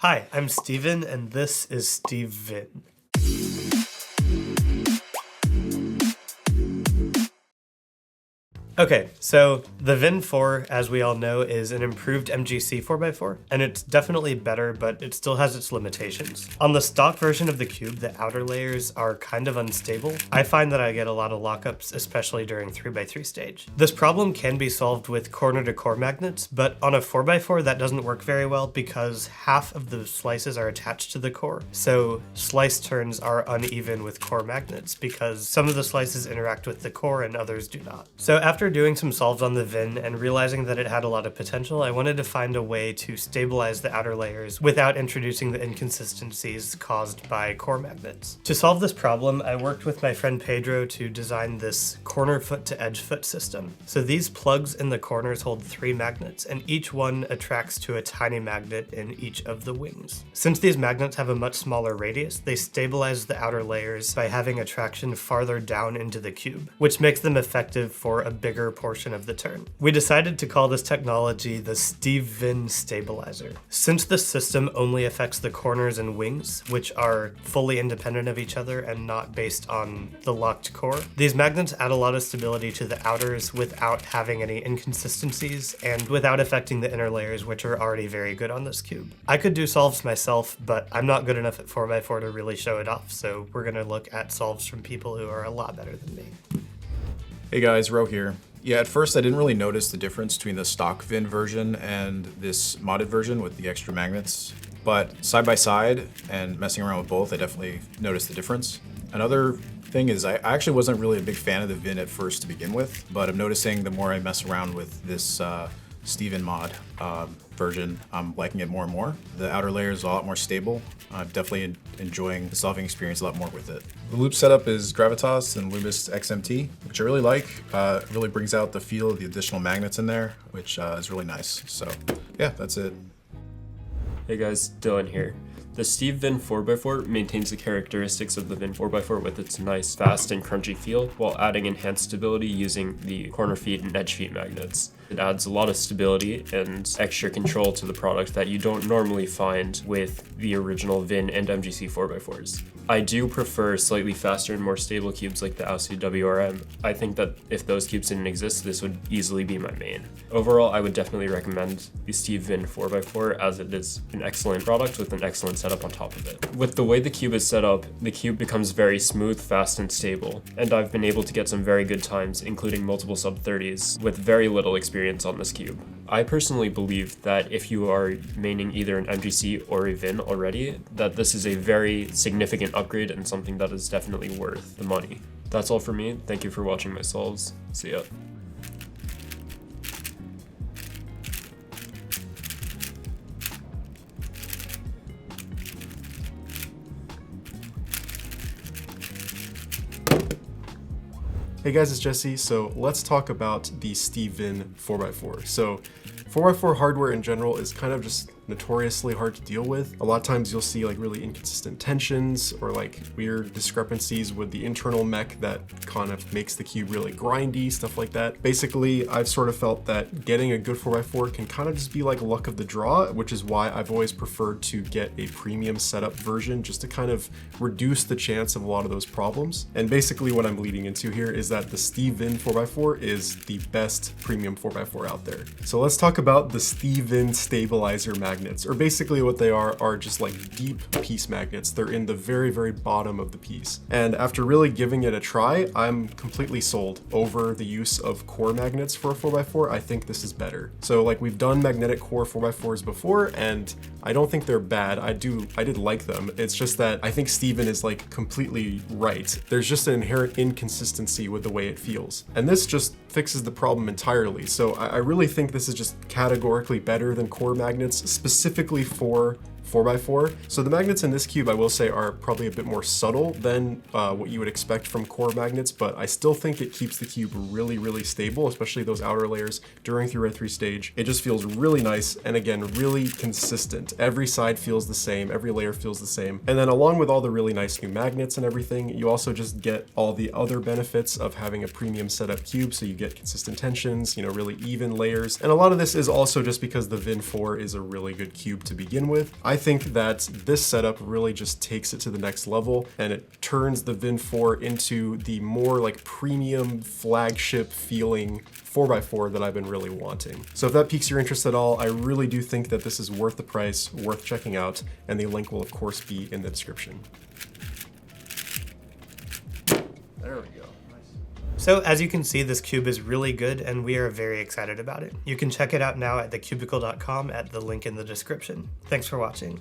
Hi, I'm SteVin, and this is SteVin. Okay, so the Vin 4, as we all know, is an improved MGC 4x4, and it's definitely better, but it still has its limitations. On the stock version of the Cube, the outer layers are kind of unstable. I find that I get a lot of lockups, especially during 3x3 stage. This problem can be solved with corner-to-core magnets, but on a 4x4 that doesn't work very well because half of the slices are attached to the core, so slice turns are uneven with core magnets because some of the slices interact with the core and others do not. So after doing some solves on the Vin and realizing that it had a lot of potential, I wanted to find a way to stabilize the outer layers without introducing the inconsistencies caused by core magnets. To solve this problem, I worked with my friend Pedro to design this corner foot to edge foot system. So these plugs in the corners hold 3 magnets, and each one attracts to a tiny magnet in each of the wings. Since these magnets have a much smaller radius, they stabilize the outer layers by having attraction farther down into the cube, which makes them effective for a bigger portion of the turn. We decided to call this technology the SteVin stabilizer. Since the system only affects the corners and wings, which are fully independent of each other and not based on the locked core, these magnets add a lot of stability to the outers without having any inconsistencies and without affecting the inner layers, which are already very good on this cube. I could do solves myself, but I'm not good enough at 4x4 to really show it off, so we're gonna look at solves from people who are a lot better than me. Hey guys, Ro here. Yeah, at first I didn't really notice the difference between the stock Vin version and this modded version with the extra magnets, but side by side and messing around with both, I definitely noticed the difference. Another thing is I actually wasn't really a big fan of the Vin at first to begin with, but I'm noticing the more I mess around with this SteVin mod version, I'm liking it more and more. The outer layer is a lot more stable. I'm definitely enjoying the solving experience a lot more with it. The loop setup is Gravitas and Lubis XMT, which I really like. It really brings out the feel of the additional magnets in there, which is really nice. So yeah, that's it. Hey guys, Dylan here. The SteVin 4x4 maintains the characteristics of the Vin 4x4 with its nice, fast, and crunchy feel, while adding enhanced stability using the corner feet and edge feet magnets. It adds a lot of stability and extra control to the product that you don't normally find with the original Vin and MGC 4x4s. I do prefer slightly faster and more stable cubes like the LBL WR. I think that if those cubes didn't exist, this would easily be my main. Overall, I would definitely recommend the SteVin 4x4 as it is an excellent product with an excellent setup on top of it. With the way the cube is set up, the cube becomes very smooth, fast, and stable, and I've been able to get some very good times, including multiple sub-30s, with very little experience on this cube. I personally believe that if you are maining either an MGC or a Vin already, that this is a very significant upgrade and something that is definitely worth the money. That's all for me. Thank you for watching my solves. See ya. Hey guys, it's Jesse. So let's talk about the SteVin 4x4. So 4x4 hardware in general is kind of just notoriously hard to deal with. A lot of times you'll see like really inconsistent tensions or like weird discrepancies with the internal mech that kind of makes the cube really grindy, stuff like that. Basically, I've sort of felt that getting a good 4x4 can kind of just be like luck of the draw, which is why I've always preferred to get a premium setup version just to kind of reduce the chance of a lot of those problems. And basically what I'm leading into here is that the SteVin 4x4 is the best premium 4x4 out there. So let's talk about the SteVin stabilizer magnets, or basically what they are just like deep piece magnets. They're in the very, very bottom of the piece. And after really giving it a try, I'm completely sold over the use of core magnets for a 4x4. I think this is better. So like we've done magnetic core 4x4s before, and I don't think they're bad. I did like them. It's just that I think SteVin is like completely right. There's just an inherent inconsistency with the way it feels. And this just fixes the problem entirely. So I really think this is just categorically better than core magnets, specifically for 4x4. So the magnets in this cube, I will say, are probably a bit more subtle than what you would expect from core magnets, but I still think it keeps the cube really, really stable, especially those outer layers during 3x3 stage. It just feels really nice, and again, really consistent. Every side feels the same, every layer feels the same. And then along with all the really nice new magnets and everything, you also just get all the other benefits of having a premium setup cube. So you get consistent tensions, really even layers. And a lot of this is also just because the Vin 4 is a really good cube to begin with. I I think that this setup really just takes it to the next level, and it turns the Vin 4 into the more like premium flagship feeling 4x4 that I've been really wanting. So if that piques your interest at all, I really do think that this is worth the price, worth checking out, and the link will of course be in the description. There we go. So as you can see, this cube is really good and we are very excited about it. You can check it out now at thecubicle.com at the link in the description. Thanks for watching.